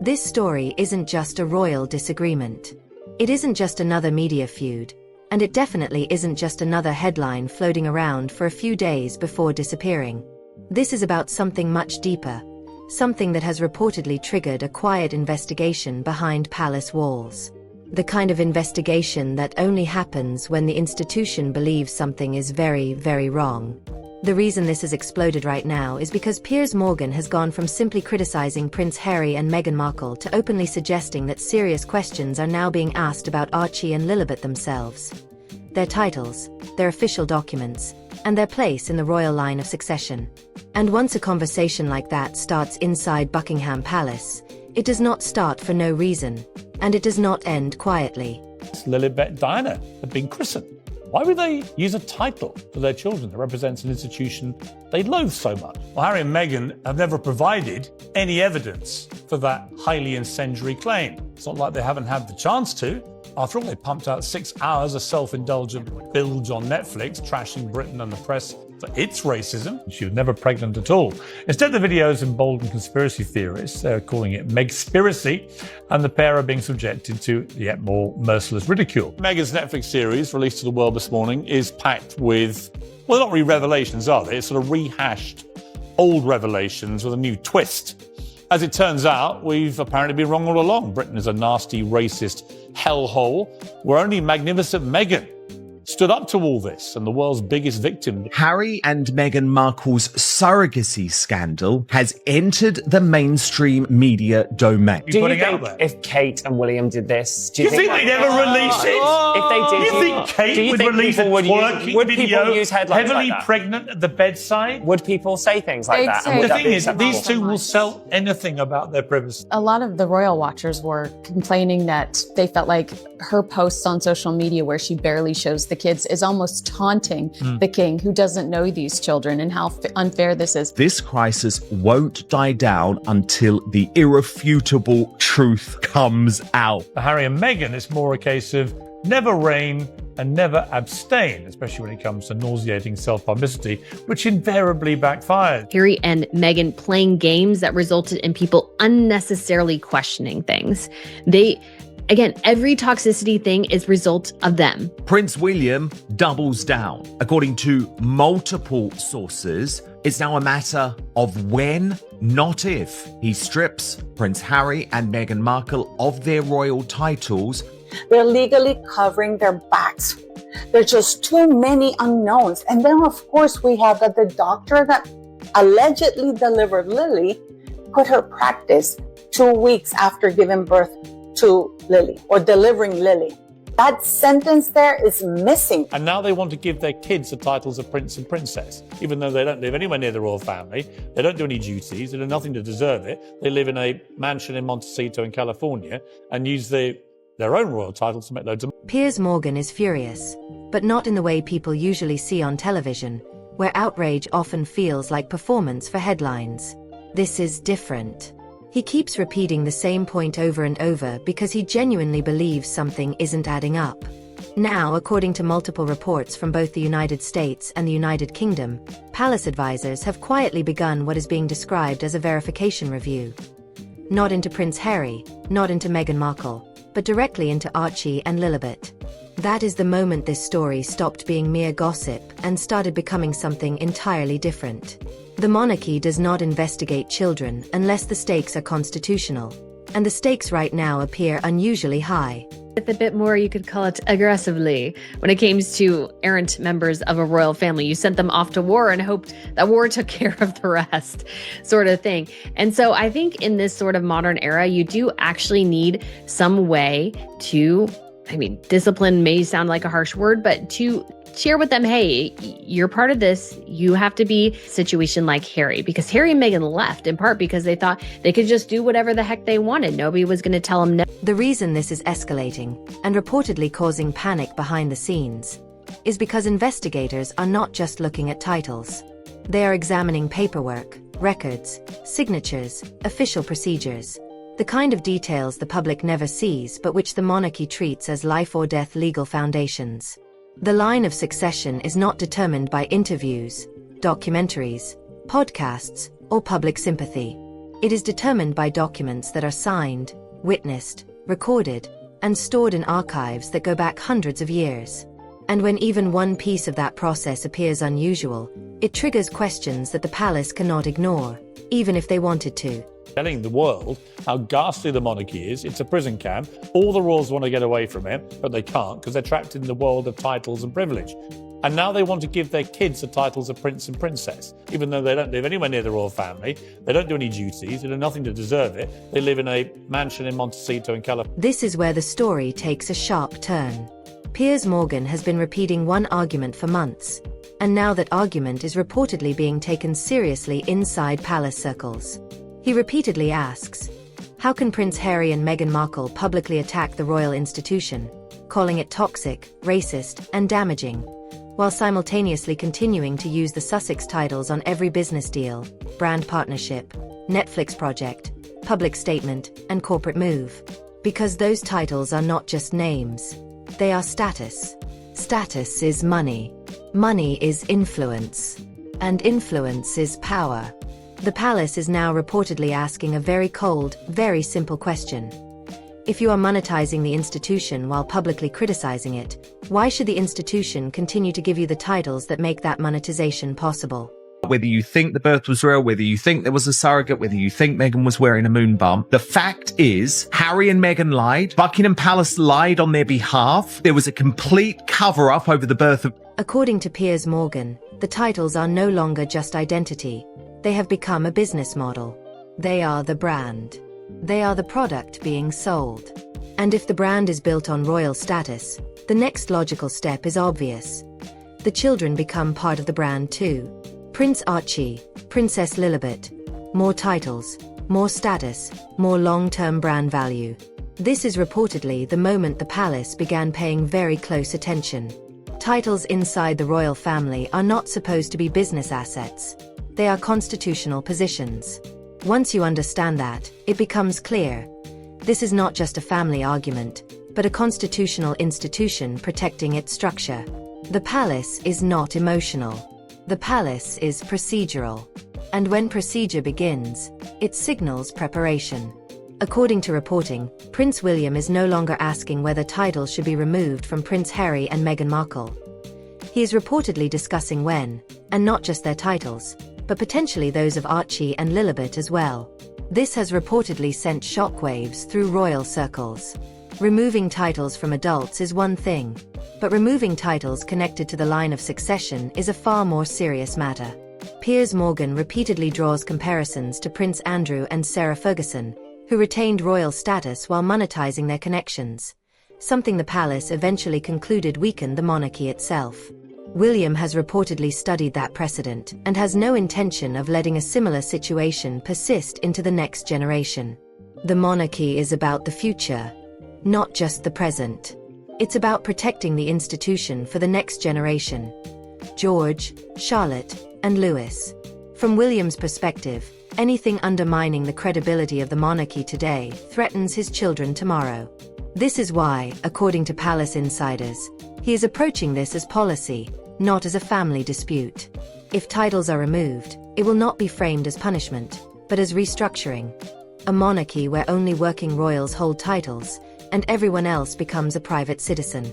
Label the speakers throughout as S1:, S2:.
S1: This story isn't just a royal disagreement. It isn't just another media feud, and it definitely isn't just another headline floating around for a few days before disappearing. This is about something much deeper, something that has reportedly triggered a quiet investigation behind palace walls. The kind of investigation that only happens when the institution believes something is very, very wrong. The reason this has exploded right now is because Piers Morgan has gone from simply criticizing Prince Harry and Meghan Markle to openly suggesting that serious questions are now being asked about Archie and Lilibet themselves. Their titles, their official documents, and their place in the royal line of succession. And once a conversation like that starts inside Buckingham Palace, it does not start for no reason, and it does not end quietly.
S2: Lilibet and Diana have been christened. Why would they use a title for their children that represents an institution they loathe so much? Well, Harry and Meghan have never provided any evidence for that highly incendiary claim. It's not like they haven't had the chance to. After all, they pumped out 6 hours of self-indulgent bilge on Netflix, trashing Britain and the press for its racism. She was never pregnant at all. Instead, the videos embolden conspiracy theorists. They're calling it Megspiracy, and the pair are being subjected to yet more merciless ridicule. Meghan's Netflix series, released to the world this morning, is packed with, well, not really revelations, are they? It's sort of rehashed old revelations with a new twist. As it turns out, we've apparently been wrong all along. Britain is a nasty, racist hellhole where only magnificent Meghan stood up to all this, and the world's biggest victim.
S3: Harry and Meghan Markle's surrogacy scandal has entered the mainstream media domain.
S4: Do you think if Kate and William did this, do you think
S2: they'd ever release it?
S4: If they did,
S2: do you think Kate would release a twerking video,
S4: use headlines
S2: heavily
S4: like that?
S2: pregnant at the bedside?
S4: Would people say things like that?
S2: The thing is, these two will sell anything about their privacy.
S5: A lot of the royal watchers were complaining that they felt like her posts on social media where she barely shows the kids is almost taunting the king, who doesn't know these children, and how unfair this is.
S3: This crisis won't die down until the irrefutable truth comes out.
S2: For Harry and Meghan, it's more a case of never reign and never abstain, especially when it comes to nauseating self-publicity, which invariably backfires.
S6: Harry and Meghan playing games that resulted in people unnecessarily questioning things. Again, every toxicity thing is result of them.
S3: Prince William doubles down. According to multiple sources, it's now a matter of when, not if, he strips Prince Harry and Meghan Markle of their royal titles.
S7: They're legally covering their backs. There's just too many unknowns. And then, of course, we have that the doctor that allegedly delivered Lily quit her practice 2 weeks after giving birth to Lily, or delivering Lily. That sentence there is missing.
S2: And now they want to give their kids the titles of prince and princess, even though they don't live anywhere near the royal family. They don't do any duties. They do nothing to deserve it. They live in a mansion in Montecito in California and use their own royal titles to make loads of money.
S1: Piers Morgan is furious, but not in the way people usually see on television, where outrage often feels like performance for headlines. This is different. He keeps repeating the same point over and over because he genuinely believes something isn't adding up. Now, according to multiple reports from both the United States and the United Kingdom, palace advisors have quietly begun what is being described as a verification review. Not into Prince Harry, not into Meghan Markle, but directly into Archie and Lilibet. That is the moment this story stopped being mere gossip and started becoming something entirely different. The monarchy does not investigate children unless the stakes are constitutional, and the stakes right now appear unusually high.
S6: A bit more, you could call it aggressively, when it came to errant members of a royal family. You sent them off to war and hoped that war took care of the rest, sort of thing. And so I think in this sort of modern era, you do actually need some way to, discipline may sound like a harsh word, but to share with them, hey, you're part of this. You have to be a situation like Harry, because Harry and Meghan left in part because they thought they could just do whatever the heck they wanted. Nobody was going to tell them no.
S1: The reason this is escalating and reportedly causing panic behind the scenes is because investigators are not just looking at titles. They are examining paperwork, records, signatures, official procedures, the kind of details the public never sees but which the monarchy treats as life or death legal foundations. The line of succession is not determined by interviews, documentaries, podcasts, or public sympathy. It is determined by documents that are signed, witnessed, recorded, and stored in archives that go back hundreds of years. And when even one piece of that process appears unusual, it triggers questions that the palace cannot ignore, even if they wanted to.
S2: Telling the world how ghastly the monarchy is. It's a prison camp. All the royals want to get away from it, but they can't because they're trapped in the world of titles and privilege. And now they want to give their kids the titles of prince and princess, even though they don't live anywhere near the royal family. They don't do any duties. They do nothing to deserve it. They live in a mansion in Montecito in California.
S1: This is where the story takes a sharp turn. Piers Morgan has been repeating one argument for months, and now that argument is reportedly being taken seriously inside palace circles. He repeatedly asks, how can Prince Harry and Meghan Markle publicly attack the royal institution, calling it toxic, racist, and damaging, while simultaneously continuing to use the Sussex titles on every business deal, brand partnership, Netflix project, public statement, and corporate move? Because those titles are not just names. They are status. Status is money. Money is influence. And influence is power. The palace is now reportedly asking a very cold, very simple question. If you are monetizing the institution while publicly criticizing it, why should the institution continue to give you the titles that make that monetization possible?
S3: Whether you think the birth was real, whether you think there was a surrogate, whether you think Meghan was wearing a moon bump, the fact is Harry and Meghan lied. Buckingham Palace lied on their behalf. There was a complete cover-up over the birth of...
S1: According to Piers Morgan, the titles are no longer just identity. They have become a business model. They are the brand. They are the product being sold. And if the brand is built on royal status, the next logical step is obvious. The children become part of the brand too. Prince Archie, Princess Lilibet. More titles, more status, more long-term brand value. This is reportedly the moment the palace began paying very close attention. Titles inside the royal family are not supposed to be business assets. They are constitutional positions. Once you understand that, it becomes clear. This is not just a family argument, but a constitutional institution protecting its structure. The palace is not emotional. The palace is procedural. And when procedure begins, it signals preparation. According to reporting, Prince William is no longer asking whether titles should be removed from Prince Harry and Meghan Markle. He is reportedly discussing when, and not just their titles, but potentially those of Archie and Lilibet as well. This has reportedly sent shockwaves through royal circles. Removing titles from adults is one thing, but removing titles connected to the line of succession is a far more serious matter. Piers Morgan repeatedly draws comparisons to Prince Andrew and Sarah Ferguson, who retained royal status while monetizing their connections, something the palace eventually concluded weakened the monarchy itself. William has reportedly studied that precedent and has no intention of letting a similar situation persist into the next generation. The monarchy is about the future, not just the present. It's about protecting the institution for the next generation. George, Charlotte, and Louis. From William's perspective, anything undermining the credibility of the monarchy today threatens his children tomorrow. This is why, according to palace insiders, he is approaching this as policy, not as a family dispute. If titles are removed, it will not be framed as punishment, but as restructuring. A monarchy where only working royals hold titles, and everyone else becomes a private citizen.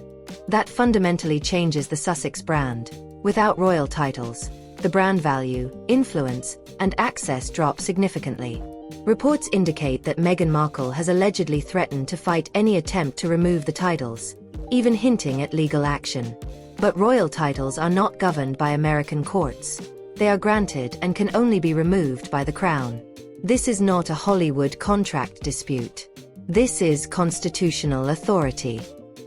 S1: That fundamentally changes the Sussex brand. Without royal titles, the brand value, influence, and access drop significantly. Reports indicate that Meghan Markle has allegedly threatened to fight any attempt to remove the titles, even hinting at legal action. But royal titles are not governed by American courts. They are granted and can only be removed by the Crown. This is not a Hollywood contract dispute. This is constitutional authority.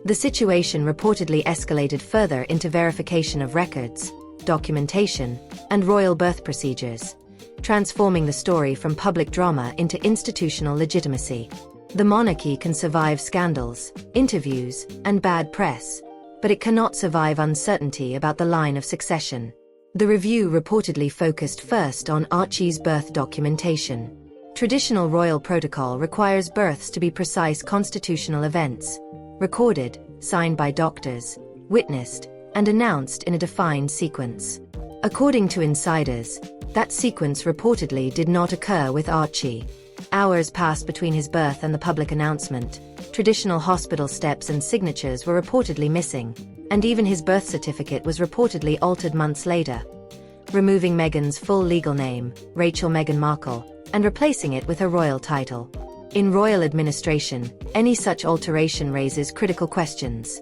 S1: The situation reportedly escalated further into verification of records, documentation, and royal birth procedures, transforming the story from public drama into institutional legitimacy. The monarchy can survive scandals, interviews, and bad press, but it cannot survive uncertainty about the line of succession. The review reportedly focused first on Archie's birth documentation. Traditional royal protocol requires births to be precise constitutional events, recorded, signed by doctors, witnessed, and announced in a defined sequence. According to insiders, that sequence reportedly did not occur with Archie. Hours passed between his birth and the public announcement. Traditional hospital steps and signatures were reportedly missing, and even his birth certificate was reportedly altered months later, removing Meghan's full legal name, Rachel Meghan Markle, and replacing it with her royal title. In royal administration, any such alteration raises critical questions.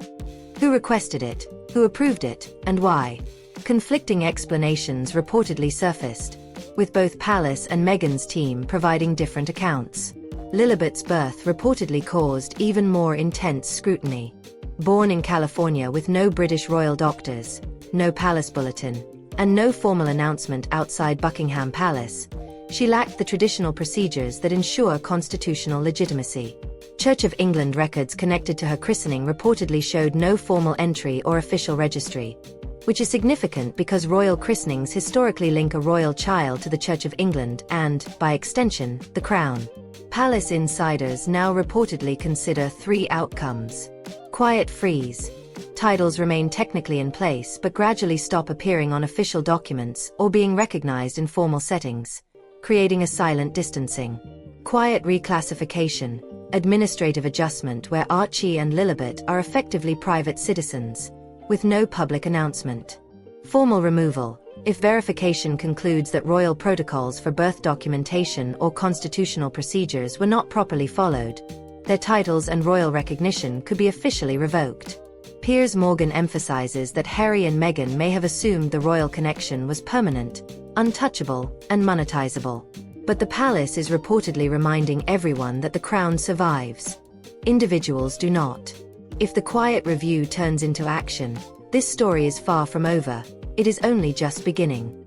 S1: Who requested it? Who approved it? And why? Conflicting explanations reportedly surfaced, with both Palace and Meghan's team providing different accounts. Lilibet's birth reportedly caused even more intense scrutiny. Born in California with no British royal doctors, no palace bulletin, and no formal announcement outside Buckingham Palace, she lacked the traditional procedures that ensure constitutional legitimacy. Church of England records connected to her christening reportedly showed no formal entry or official registry, which is significant because royal christenings historically link a royal child to the Church of England and, by extension, the Crown. Palace insiders now reportedly consider 3 outcomes. Quiet freeze. Titles remain technically in place but gradually stop appearing on official documents or being recognized in formal settings, creating a silent distancing. Quiet reclassification. Administrative adjustment where Archie and Lilibet are effectively private citizens, with no public announcement. Formal removal. If verification concludes that royal protocols for birth documentation or constitutional procedures were not properly followed, their titles and royal recognition could be officially revoked. Piers Morgan emphasizes that Harry and Meghan may have assumed the royal connection was permanent, untouchable, and monetizable. But the palace is reportedly reminding everyone that the crown survives. Individuals do not. If the quiet review turns into action, this story is far from over. It is only just beginning.